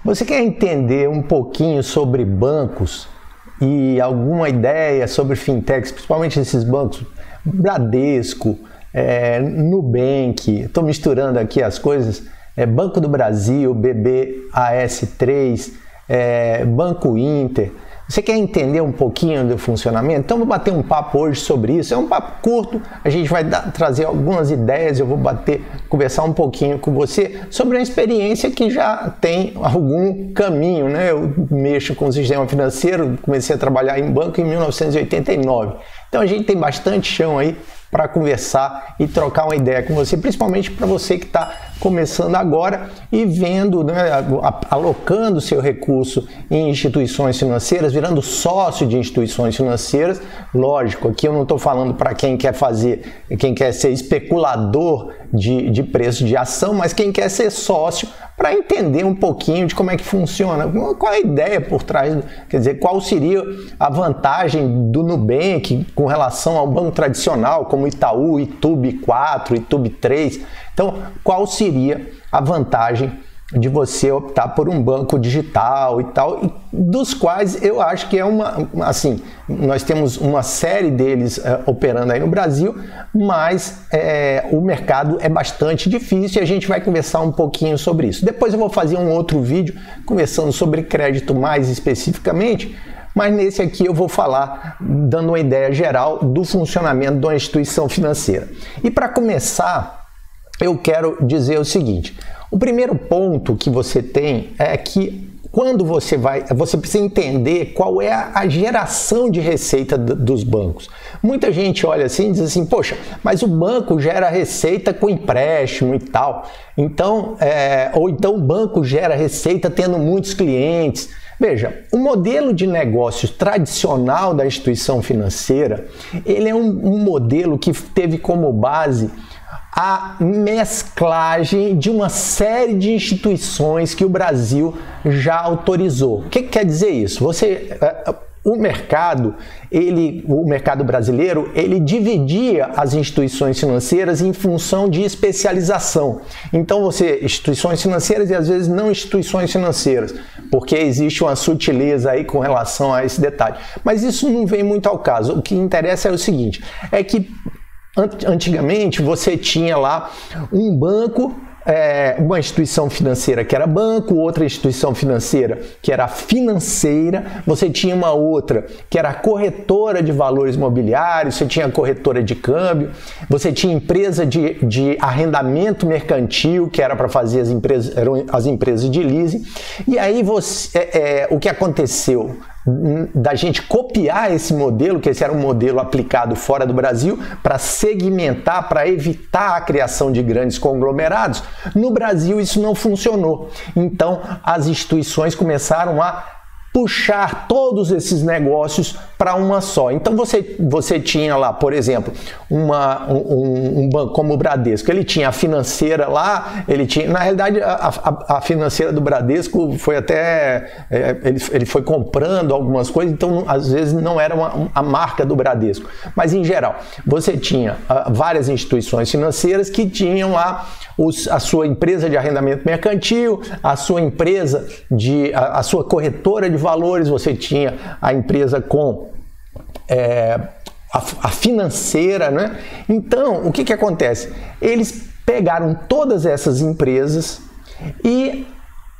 Você quer entender um pouquinho sobre bancos e alguma ideia sobre fintechs, principalmente esses bancos, Bradesco, Nubank, estou misturando aqui as coisas, Banco do Brasil, BBAS3, Banco Inter. Você quer entender um pouquinho do funcionamento? Então vou bater um papo hoje sobre isso. É um papo curto, a gente vai trazer algumas ideias, eu vou conversar um pouquinho com você sobre uma experiência que já tem algum caminho, né? Eu mexo com o sistema financeiro, comecei a trabalhar em banco em 1989. Então a gente tem bastante chão aí para conversar e trocar uma ideia com você, principalmente para você que está começando agora e vendo, né, alocando seu recurso em instituições financeiras, virando sócio de instituições financeiras. Lógico, aqui eu não estou falando para quem quer ser especulador de preço de ação, mas quem quer ser sócio para entender um pouquinho de como é que funciona, qual é a ideia por trás, quer dizer, qual seria a vantagem do Nubank com relação ao banco tradicional, como Itaú, Itube 4, Itube 3. Então, qual seria a vantagem de você optar por um banco digital e tal, dos quais eu acho que nós temos uma série deles operando aí no Brasil, mas o mercado é bastante difícil e a gente vai conversar um pouquinho sobre isso. Depois eu vou fazer um outro vídeo conversando sobre crédito mais especificamente, mas nesse aqui eu vou falar, dando uma ideia geral do funcionamento de uma instituição financeira. E para começar, eu quero dizer o seguinte: o primeiro ponto que você tem é que quando você precisa entender qual é a geração de receita dos bancos. Muita gente olha assim e diz assim, poxa, mas o banco gera receita com empréstimo e tal. Então, ou então o banco gera receita tendo muitos clientes. Veja, o modelo de negócios tradicional da instituição financeira, ele é um modelo que teve como base a mesclagem de uma série de instituições que o Brasil já autorizou. O que quer dizer isso? O mercado brasileiro, ele dividia as instituições financeiras em função de especialização. Então instituições financeiras e às vezes não instituições financeiras, porque existe uma sutileza aí com relação a esse detalhe. Mas isso não vem muito ao caso. O que interessa é o seguinte, é que antigamente você tinha lá um banco, uma instituição financeira que era banco, outra instituição financeira que era financeira, você tinha uma outra que era corretora de valores mobiliários, você tinha corretora de câmbio, você tinha empresa de arrendamento mercantil, que era para fazer eram as empresas de leasing. E aí o que aconteceu? Da gente copiar esse modelo, que esse era um modelo aplicado fora do Brasil, para segmentar, para evitar a criação de grandes conglomerados. No Brasil isso não funcionou. Então as instituições começaram a puxar todos esses negócios para uma só. Então você tinha lá, por exemplo, um banco como o Bradesco, ele tinha a financeira lá, ele tinha, na realidade a financeira do Bradesco foi ele foi comprando algumas coisas, então às vezes não era a marca do Bradesco, mas em geral você tinha várias instituições financeiras que tinham lá a sua empresa de arrendamento mercantil, a sua empresa a sua corretora de valores, você tinha a empresa com a financeira, né? Então, o que acontece? Eles pegaram todas essas empresas e,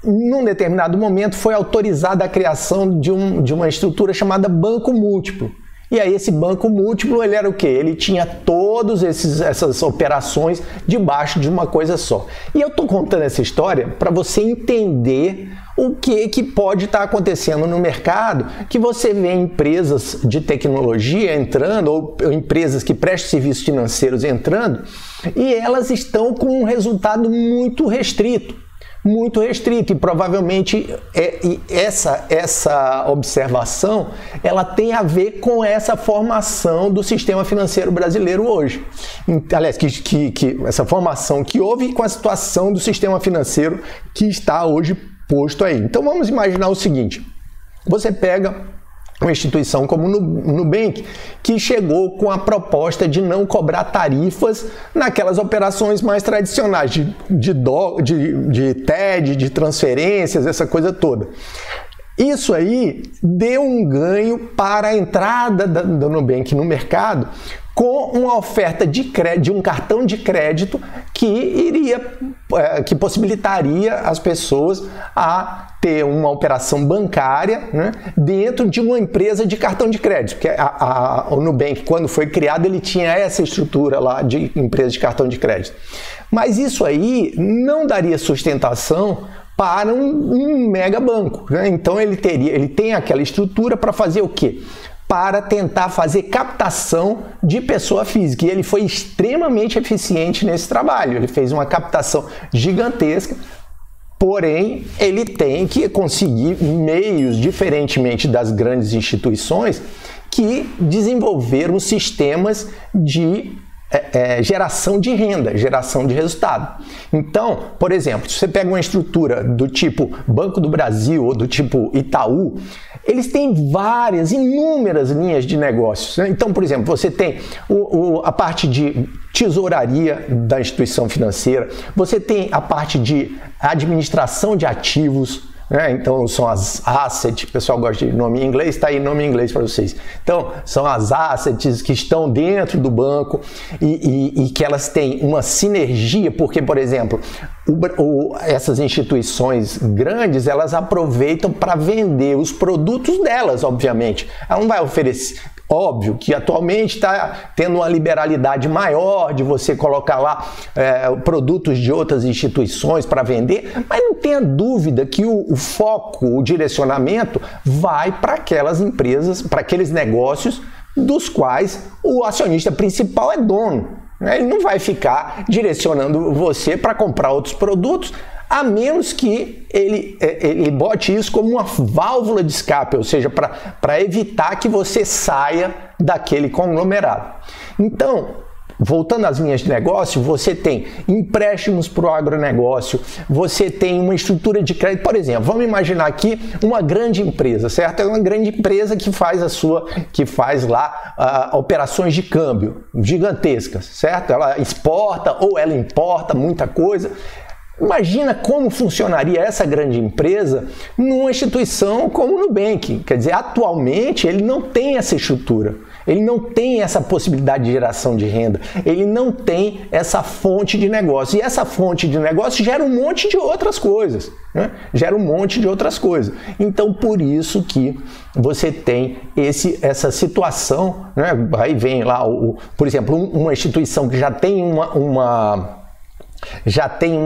num determinado momento, foi autorizada a criação de uma estrutura chamada banco múltiplo. E aí esse banco múltiplo, ele era o quê? Ele tinha todas essas operações debaixo de uma coisa só. E eu estou contando essa história para você entender o que pode estar acontecendo no mercado, que você vê empresas de tecnologia entrando, ou empresas que prestam serviços financeiros entrando, e elas estão com um resultado muito restrito. E provavelmente essa observação ela tem a ver com essa formação do sistema financeiro brasileiro hoje. Aliás, essa formação que houve com a situação do sistema financeiro que está hoje posto aí. Então vamos imaginar o seguinte: você pega uma instituição como o Nubank, que chegou com a proposta de não cobrar tarifas naquelas operações mais tradicionais de TED, de transferências, essa coisa toda. Isso aí deu um ganho para a entrada do Nubank no mercado, com uma oferta de um cartão de crédito que possibilitaria as pessoas a ter uma operação bancária, né, dentro de uma empresa de cartão de crédito. Porque o Nubank, quando foi criado, ele tinha essa estrutura lá de empresa de cartão de crédito. Mas isso aí não daria sustentação para um mega banco, né? Então ele tem aquela estrutura para fazer o quê? Para tentar fazer captação de pessoa física. E ele foi extremamente eficiente nesse trabalho. Ele fez uma captação gigantesca, porém, ele tem que conseguir meios, diferentemente das grandes instituições, que desenvolveram sistemas de geração de renda, geração de resultado. Então, por exemplo, se você pega uma estrutura do tipo Banco do Brasil ou do tipo Itaú, eles têm inúmeras linhas de negócios, né? Então, por exemplo, você tem a parte de tesouraria da instituição financeira, você tem a parte de administração de ativos, né? Então são as assets, o pessoal gosta de nome em inglês, está aí nome em inglês para vocês. Então são as assets que estão dentro do banco e que elas têm uma sinergia, porque, por exemplo, essas instituições grandes, elas aproveitam para vender os produtos delas, obviamente. Ela não vai oferecer... Óbvio que atualmente está tendo uma liberalidade maior de você colocar lá produtos de outras instituições para vender, mas não tenha dúvida que o foco, o direcionamento vai para aquelas empresas, para aqueles negócios dos quais o acionista principal é dono. Ele não vai ficar direcionando você para comprar outros produtos, a menos que ele bote isso como uma válvula de escape, ou seja, para evitar que você saia daquele conglomerado. Então, voltando às linhas de negócio, você tem empréstimos para o agronegócio, você tem uma estrutura de crédito. Por exemplo, vamos imaginar aqui uma grande empresa, certo? É uma grande empresa que faz lá operações de câmbio gigantescas, certo? Ela exporta ou ela importa muita coisa. Imagina como funcionaria essa grande empresa numa instituição como o Nubank. Quer dizer, atualmente ele não tem essa estrutura, ele não tem essa possibilidade de geração de renda, ele não tem essa fonte de negócio. E essa fonte de negócio gera um monte de outras coisas, né? Gera um monte de outras coisas. Então, por isso que você tem essa situação, né? Aí vem lá, por exemplo, uma instituição que já tem uma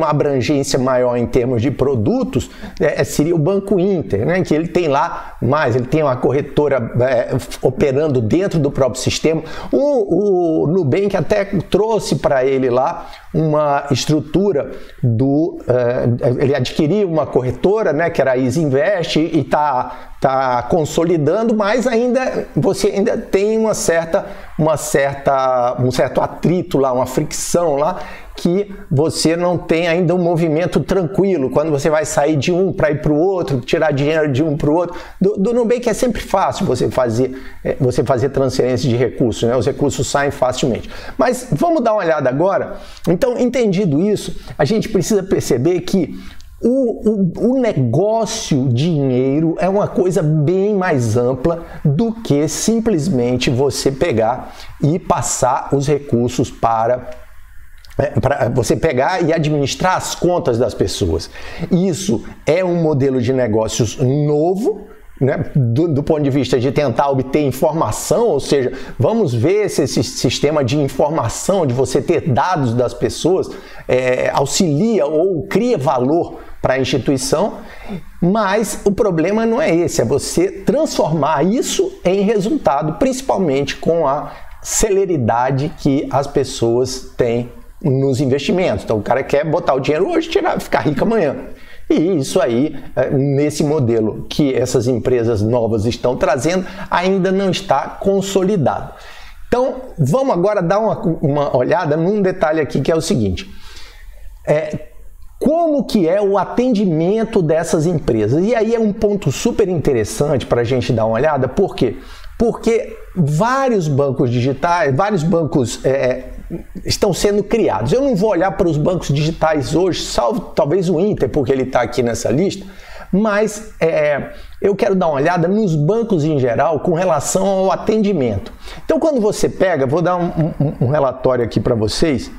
abrangência maior em termos de produtos, seria o Banco Inter, né? Que ele tem lá ele tem uma corretora operando dentro do próprio sistema. O Nubank até trouxe para ele lá uma estrutura ele adquiriu uma corretora, né, que era a Easy Invest, e está consolidando, mas você ainda tem um certo atrito lá, uma fricção lá, que você não tem ainda um movimento tranquilo, quando você vai sair de um para ir para o outro, tirar dinheiro de um para o outro. Do Nubank é sempre fácil você fazer transferência de recursos, né? Os recursos saem facilmente. Mas vamos dar uma olhada agora. Então, entendido isso, a gente precisa perceber que o negócio dinheiro é uma coisa bem mais ampla do que simplesmente você pegar e passar os recursos para você pegar e administrar as contas das pessoas. Isso é um modelo de negócios novo, né, do ponto de vista de tentar obter informação, ou seja, vamos ver se esse sistema de informação, de você ter dados das pessoas, auxilia ou cria valor para a instituição, mas o problema não é esse, é você transformar isso em resultado, principalmente com a celeridade que as pessoas têm nos investimentos. Então o cara quer botar o dinheiro hoje e ficar rico amanhã. E isso aí, nesse modelo que essas empresas novas estão trazendo, ainda não está consolidado. Então vamos agora dar uma olhada num detalhe aqui, que é o seguinte. como que é o atendimento dessas empresas. E aí é um ponto super interessante para a gente dar uma olhada. Por quê? Porque vários bancos digitais, vários bancos estão sendo criados. Eu não vou olhar para os bancos digitais hoje, salvo talvez o Inter, porque ele está aqui nessa lista, mas eu quero dar uma olhada nos bancos em geral com relação ao atendimento. Então, quando você pega, vou dar um relatório aqui para vocês,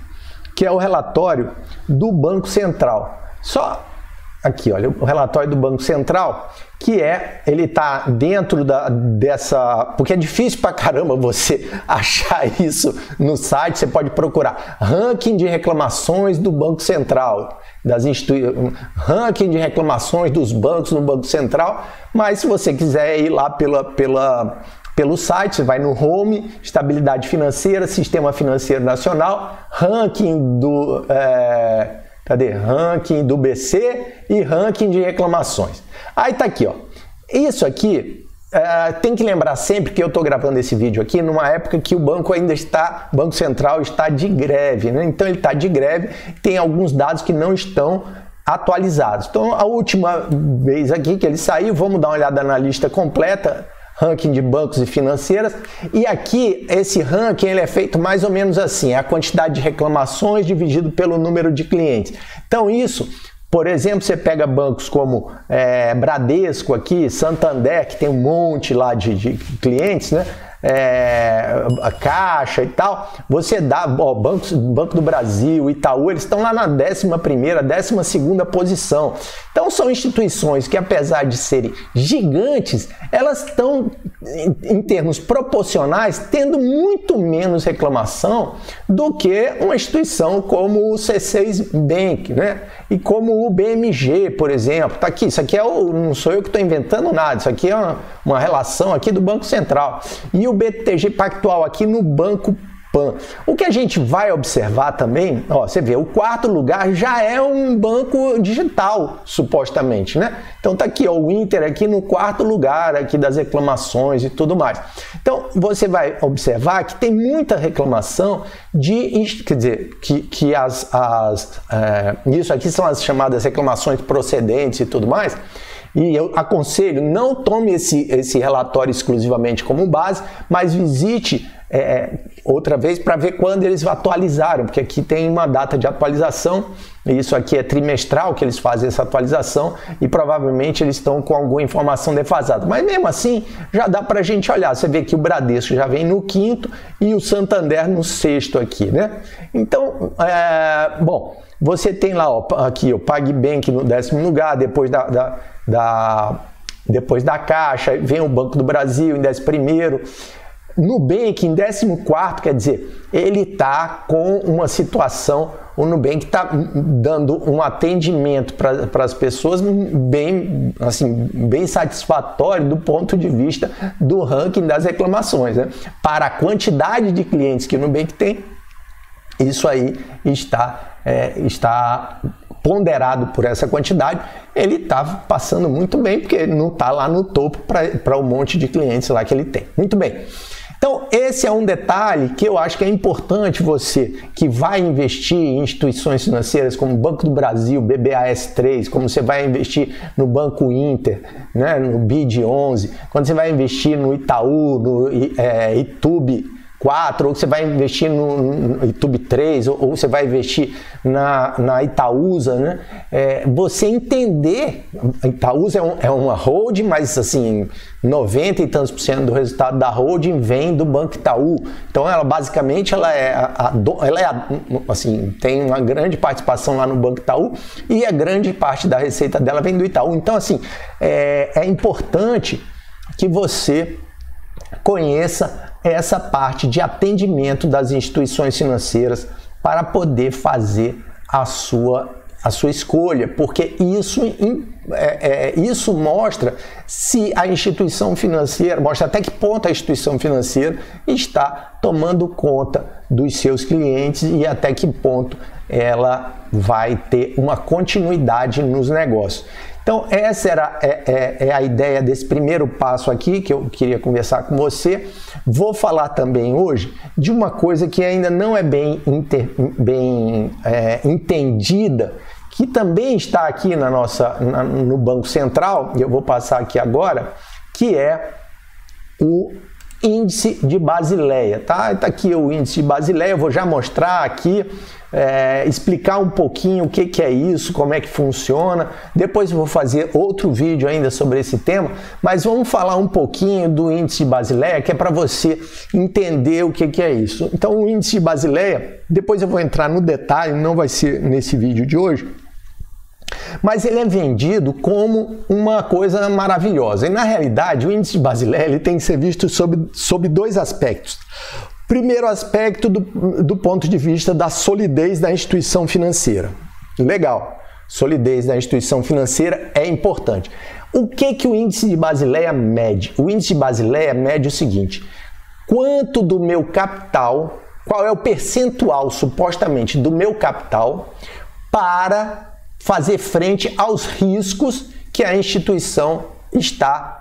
que é o relatório do Banco Central. Só aqui, olha, o relatório do Banco Central, que ele está dentro dessa... Porque é difícil pra caramba você achar isso no site, você pode procurar ranking de reclamações do Banco Central, ranking de reclamações dos bancos no Banco Central, mas se você quiser ir lá pelo site, você vai no Home, Estabilidade Financeira, Sistema Financeiro Nacional, ranking do... ranking do BC e ranking de reclamações. Aí tá aqui, ó. Isso aqui tem que lembrar sempre que eu estou gravando esse vídeo aqui numa época que o banco Banco Central está de greve, né? Então ele está de greve, tem alguns dados que não estão atualizados. Então a última vez aqui que ele saiu, vamos dar uma olhada na lista completa, ranking de bancos e financeiras, e aqui esse ranking ele é feito mais ou menos assim, é a quantidade de reclamações dividido pelo número de clientes. Então isso, por exemplo, você pega bancos como Bradesco aqui, Santander, que tem um monte lá de clientes, né? A Caixa e tal, você dá, Banco do Brasil, Itaú, eles estão lá na 11ª, 12ª posição. Então são instituições que, apesar de serem gigantes, elas estão, em termos proporcionais, tendo muito menos reclamação do que uma instituição como o C6 Bank, né? E como o BMG, por exemplo. Tá aqui, isso aqui não sou eu que estou inventando nada, isso aqui é uma relação aqui do Banco Central. E o BTG Pactual aqui no Banco Pan. O que a gente vai observar também, ó, você vê, o 4º lugar já é um banco digital, supostamente, né? Então tá aqui, ó, o Inter aqui no 4º lugar aqui das reclamações e tudo mais. Então você vai observar que tem muita reclamação quer dizer, isso aqui são as chamadas reclamações procedentes e tudo mais. E eu aconselho, não tome esse relatório exclusivamente como base, mas visite outra vez para ver quando eles atualizaram, porque aqui tem uma data de atualização, e isso aqui é trimestral que eles fazem essa atualização, e provavelmente eles estão com alguma informação defasada. Mas mesmo assim, já dá para a gente olhar. Você vê que o Bradesco já vem no 5º e o Santander no 6º aqui, né? Então, bom, você tem lá, ó, aqui o PagBank no 10º lugar, depois depois da Caixa, vem o Banco do Brasil em 11º, Nubank em 14º, quer dizer, ele está com uma situação, o Nubank está dando um atendimento para as pessoas bem satisfatório do ponto de vista do ranking das reclamações, né? Para a quantidade de clientes que o Nubank tem, isso aí está ponderado por essa quantidade, ele está passando muito bem, porque ele não está lá no topo para um monte de clientes lá que ele tem. Muito bem. Então, esse é um detalhe que eu acho que é importante você que vai investir em instituições financeiras como o Banco do Brasil, BBAS3, como você vai investir no Banco Inter, né, no BID11, quando você vai investir no Itaú, no Itube 4, ou você vai investir no Itube 3, ou você vai investir na Itaúsa, né? Você entender, a Itaúsa é uma holding, mas assim, 90 e tantos % do resultado da holding vem do Banco Itaú. Então ela basicamente tem uma grande participação lá no Banco Itaú e a grande parte da receita dela vem do Itaú. Então assim, é importante que você conheça essa parte de atendimento das instituições financeiras para poder fazer a sua escolha, porque isso mostra se a instituição financeira, mostra até que ponto a instituição financeira está tomando conta dos seus clientes e até que ponto ela vai ter uma continuidade nos negócios. Então essa era a ideia desse primeiro passo aqui que eu queria conversar com você. Vou falar também hoje de uma coisa que ainda não é bem entendida, que também está aqui no Banco Central, e eu vou passar aqui agora, que é o índice de Basileia, tá? Tá aqui o índice de Basileia, eu vou já mostrar aqui, explicar um pouquinho o que é isso, como é que funciona. Depois eu vou fazer outro vídeo ainda sobre esse tema, mas vamos falar um pouquinho do índice de Basileia, que é para você entender o que é isso. Então, o índice de Basileia, depois eu vou entrar no detalhe, não vai ser nesse vídeo de hoje, mas ele é vendido como uma coisa maravilhosa. E na realidade, o índice de Basileia ele tem que ser visto sob dois aspectos. Primeiro aspecto do ponto de vista da solidez da instituição financeira. Legal, solidez da instituição financeira é importante. O que o índice de Basileia mede? O índice de Basileia mede o seguinte: quanto do meu capital, qual é o percentual supostamente do meu capital para fazer frente aos riscos que a instituição está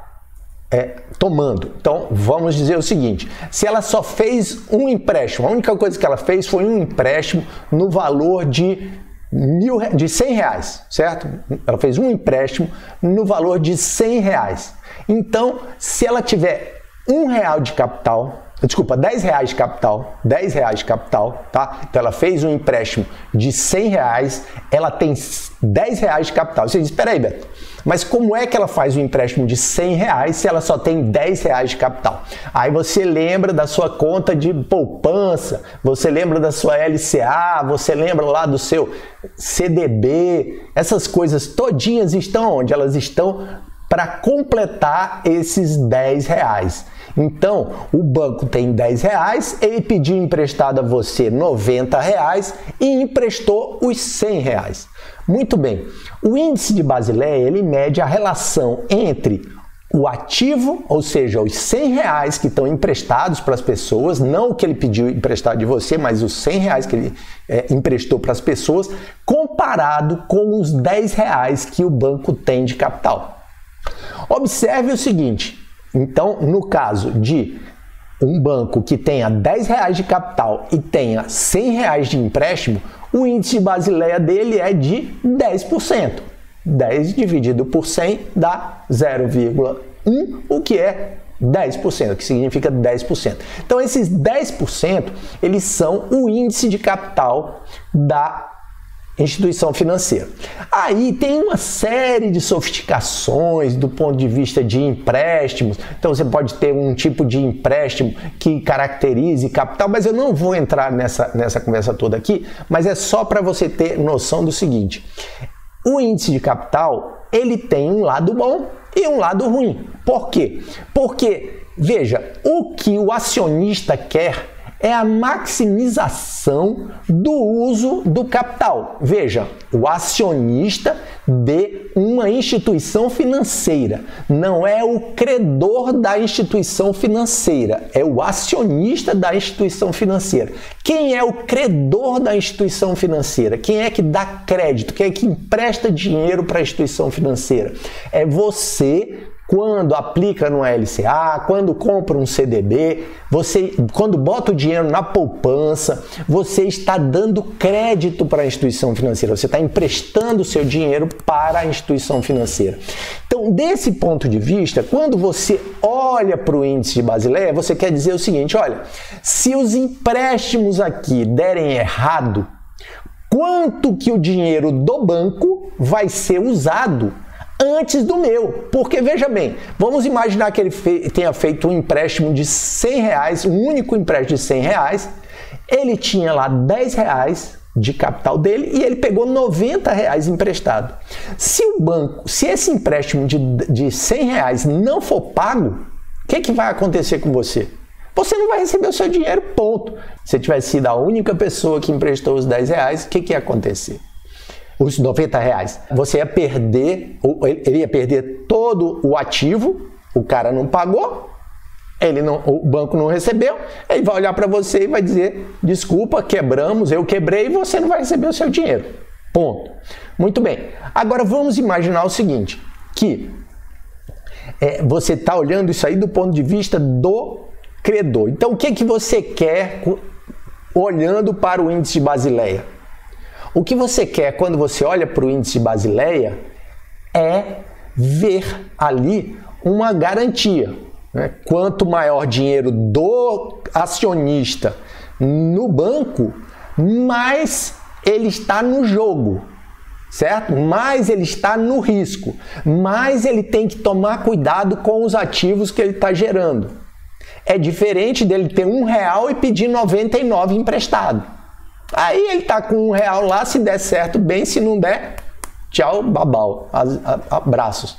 tomando. Então, vamos dizer o seguinte: se ela só fez um empréstimo, a única coisa que ela fez foi um empréstimo no valor de R$100, certo? Ela fez um empréstimo no valor de R$100. Então, se ela tiver R$1 de capital, desculpa, R$10 de capital, R$10 de capital, tá? Então ela fez um empréstimo de R$100, ela tem R$10 de capital. Você diz, espera aí, Beto, mas como é que ela faz um empréstimo de R$100 se ela só tem R$10 de capital? Aí você lembra da sua conta de poupança, você lembra da sua LCA, você lembra lá do seu CDB, essas coisas todinhas estão onde? Elas estão para completar esses R$10. Então, o banco tem R$10, ele pediu emprestado a você R$90 e emprestou os R$100. Muito bem, o índice de Basileia, ele mede a relação entre o ativo, ou seja, os R$100 que estão emprestados para as pessoas, não o que ele pediu emprestado de você, mas os R$100 que ele emprestou para as pessoas, comparado com os R$10 que o banco tem de capital. Observe o seguinte: então, no caso de um banco que tenha R$10 de capital e tenha R$100 de empréstimo, o índice de Basileia dele é de 10%. 10 dividido por 100 dá 0,1, o que é 10%, que significa 10%. Então, esses 10%, eles são o índice de capital da instituição financeira. Aí tem uma série de sofisticações do ponto de vista de empréstimos. Então você pode ter um tipo de empréstimo que caracterize capital, mas eu não vou entrar nessa conversa toda aqui, mas é só para você ter noção do seguinte: o índice de capital, ele tem um lado bom e um lado ruim. Por quê? Porque, veja, o que o acionista quer é a maximização do uso do capital. Veja, o acionista de uma instituição financeira não é o credor da instituição financeira, é o acionista da instituição financeira. Quem é o credor da instituição financeira? Quem é que dá crédito? Quem é que empresta dinheiro para a instituição financeira? É você. Quando aplica no LCA, quando compra um CDB, quando bota o dinheiro na poupança, você está dando crédito para a instituição financeira, você está emprestando o seu dinheiro para a instituição financeira. Então, desse ponto de vista, quando você olha para o índice de Basileia, você quer dizer o seguinte: olha, se os empréstimos aqui derem errado, quanto que o dinheiro do banco vai ser usado antes do meu? Porque, veja bem, vamos imaginar que ele tenha feito um empréstimo de R$100, um único empréstimo de R$100, ele tinha lá R$10 de capital dele e ele pegou R$90 emprestado. Se esse empréstimo de R$100 não for pago, o que vai acontecer com você? Você não vai receber o seu dinheiro, ponto. Se tivesse sido a única pessoa que emprestou os R$10, o que ia acontecer? Os R$90, você ia perder, ele ia perder todo o ativo, o cara não pagou, o banco não recebeu, ele vai olhar para você e vai dizer: desculpa, quebramos, eu quebrei e você não vai receber o seu dinheiro. Ponto. Muito bem. Agora vamos imaginar o seguinte, que você está olhando isso aí do ponto de vista do credor. Então o que você quer olhando para o índice de Basileia? O que você quer quando você olha para o índice de Basileia é ver ali uma garantia, né? Quanto maior dinheiro do acionista no banco, mais ele está no jogo, certo? Mais ele está no risco, mais ele tem que tomar cuidado com os ativos que ele está gerando. É diferente dele ter R$1 e pedir 99 emprestado. Aí ele está com R$1 lá, se der certo, bem, se não der, tchau, babau, abraços.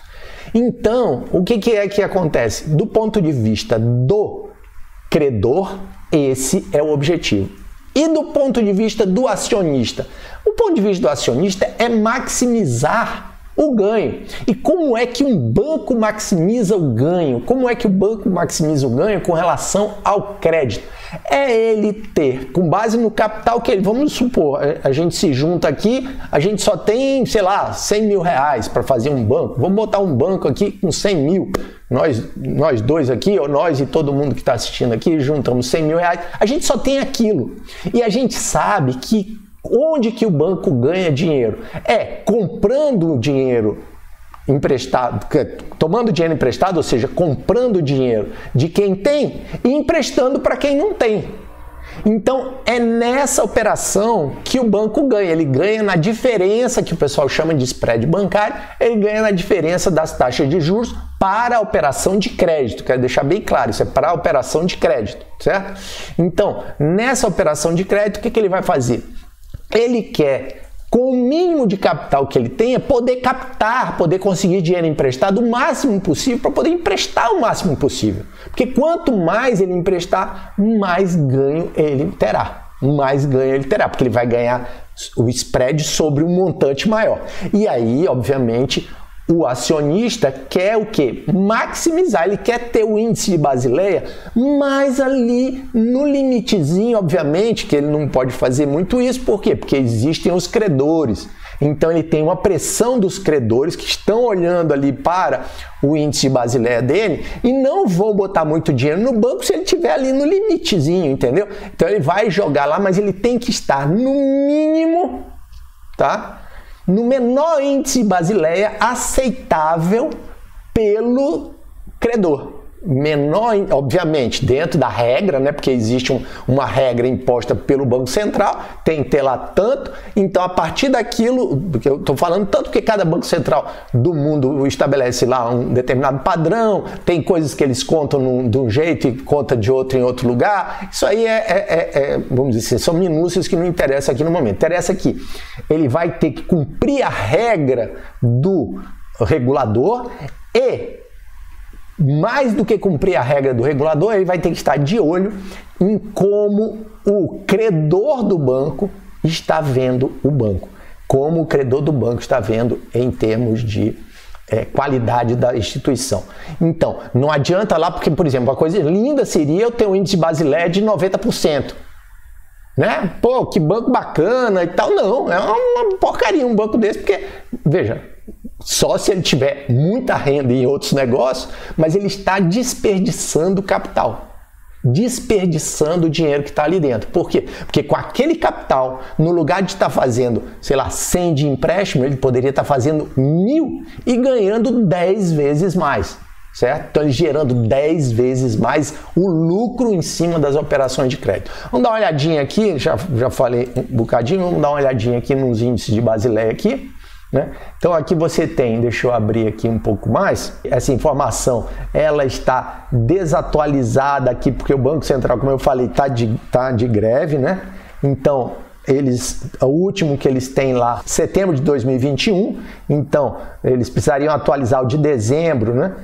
Então, o que é que acontece? Do ponto de vista do credor, esse é o objetivo. E do ponto de vista do acionista? O ponto de vista do acionista é maximizar o ganho. E como é que um banco maximiza o ganho? Como é que o banco maximiza o ganho com relação ao crédito? É ele ter, com base no capital que ele, vamos supor, a gente se junta aqui, a gente só tem, sei lá, R$100 mil para fazer um banco. Vamos botar um banco aqui com 100 mil. Nós dois aqui, ou nós e todo mundo que está assistindo aqui, juntamos R$100 mil. A gente só tem aquilo. E a gente sabe que onde que o banco ganha dinheiro? É comprando dinheiro emprestado, tomando dinheiro emprestado, ou seja, comprando dinheiro de quem tem e emprestando para quem não tem. Então, é nessa operação que o banco ganha. Ele ganha na diferença, que o pessoal chama de spread bancário, ele ganha na diferença das taxas de juros para a operação de crédito. Quero deixar bem claro, isso é para a operação de crédito, certo? Então, nessa operação de crédito, o que ele vai fazer? Ele quer, com o mínimo de capital que ele tenha, poder captar, poder conseguir dinheiro emprestado o máximo possível para poder emprestar o máximo possível. Porque quanto mais ele emprestar, mais ganho ele terá. Mais ganho ele terá, porque ele vai ganhar o spread sobre um montante maior. E aí, obviamente, o acionista quer o quê? Maximizar, ele quer ter o índice de Basileia, mas ali no limitezinho, obviamente, que ele não pode fazer muito isso. Por quê? Porque existem os credores. Então ele tem uma pressão dos credores que estão olhando ali para o índice de Basileia dele e não vão botar muito dinheiro no banco se ele estiver ali no limitezinho, entendeu? Então ele vai jogar lá, mas ele tem que estar no mínimo, tá? No menor índice de Basileia aceitável pelo credor. Menor, obviamente, dentro da regra, né? Porque existe uma regra imposta pelo Banco Central, tem que ter lá tanto. Então, a partir daquilo, porque eu estou falando tanto porque cada Banco Central do mundo estabelece lá um determinado padrão, tem coisas que eles contam de um jeito e conta de outro em outro lugar. Isso aí vamos dizer assim, são minúcias que não interessam aqui no momento. Interessa que ele vai ter que cumprir a regra do regulador e, mais do que cumprir a regra do regulador, ele vai ter que estar de olho em como o credor do banco está vendo o banco. Como o credor do banco está vendo em termos de qualidade da instituição. Então, não adianta lá, porque, por exemplo, uma coisa linda seria eu ter um índice de Basileia de 90%. Né? Pô, que banco bacana e tal. Não, é uma porcaria um banco desse, porque, veja, só se ele tiver muita renda em outros negócios, mas ele está desperdiçando capital, desperdiçando o dinheiro que está ali dentro. Por quê? Porque com aquele capital, no lugar de estar fazendo, sei lá, 100 de empréstimo, ele poderia estar fazendo 1.000 e ganhando 10 vezes mais, certo? Então, ele gerando 10 vezes mais o lucro em cima das operações de crédito. Vamos dar uma olhadinha aqui, já falei um bocadinho, vamos dar uma olhadinha aqui nos índices de Basileia aqui. Né? Então aqui você tem, deixa eu abrir aqui um pouco mais, essa informação ela está desatualizada aqui porque o Banco Central, como eu falei, tá de greve, né? Então o último que eles têm lá, setembro de 2021, então eles precisariam atualizar o de dezembro, né,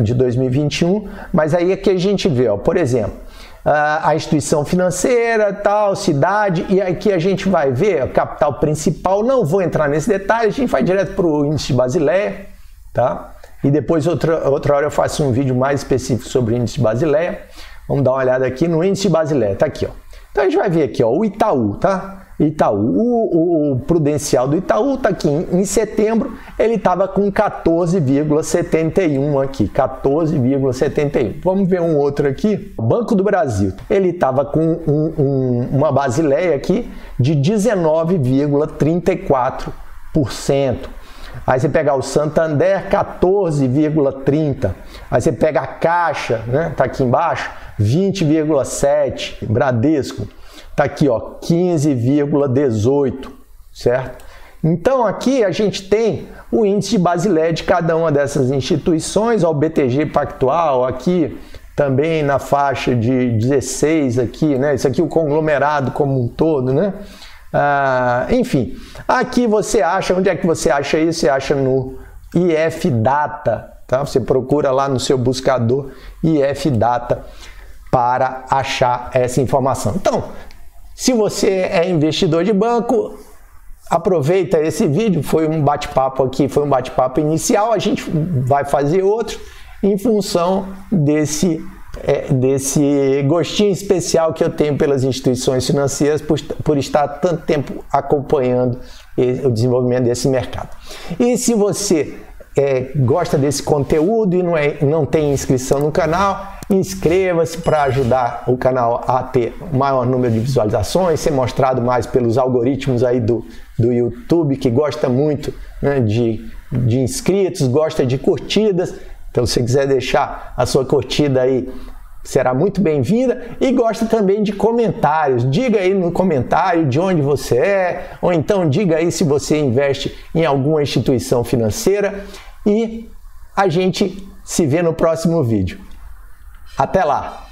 de 2021, mas aí é que a gente vê, ó, por exemplo, a instituição financeira, tal, cidade, e aqui a gente vai ver o capital principal. Não vou entrar nesse detalhe, a gente vai direto para o índice de Basileia, tá? E depois outra hora eu faço um vídeo mais específico sobre o índice de Basileia. Vamos dar uma olhada aqui no índice de Basileia, tá aqui, ó. Então a gente vai ver aqui, ó, o Itaú, tá? Itaú. O prudencial do Itaú está aqui em setembro, ele estava com 14,71 aqui, 14,71. Vamos ver um outro aqui. O Banco do Brasil, ele estava com uma Basileia aqui de 19,34%. Aí você pega o Santander, 14,30%. Aí você pega a Caixa, né? Tá aqui embaixo, 20,7%. Bradesco, tá aqui, ó, 15,18%, certo? Então aqui a gente tem o índice de Basileia de cada uma dessas instituições, ó, o BTG Pactual aqui também na faixa de 16 aqui, né? Isso aqui o conglomerado como um todo, né? Enfim, aqui você acha, onde é que você acha isso? Você acha no IFData, tá? Você procura lá no seu buscador IFData para achar essa informação. Então, se você é investidor de banco, aproveita esse vídeo, foi um bate-papo aqui, foi um bate-papo inicial, a gente vai fazer outro em função desse gostinho especial que eu tenho pelas instituições financeiras por estar tanto tempo acompanhando o desenvolvimento desse mercado. E se você gosta desse conteúdo e não tem inscrição no canal, inscreva-se para ajudar o canal a ter o maior número de visualizações, ser mostrado mais pelos algoritmos aí do YouTube, que gosta muito, né, de inscritos, gosta de curtidas. Então, se você quiser deixar a sua curtida aí, será muito bem-vinda. E gosta também de comentários. Diga aí no comentário de onde você é, ou então diga aí se você investe em alguma instituição financeira. E a gente se vê no próximo vídeo. Até lá!